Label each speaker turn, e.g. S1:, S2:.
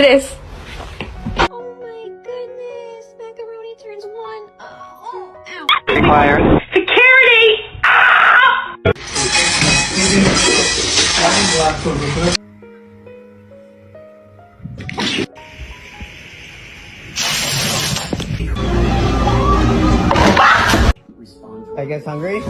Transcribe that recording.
S1: Tres.
S2: Oh my goodness. Macaroni turns one. Oh, ow.
S3: Fire. Security! Ah!
S4: I guess hungry?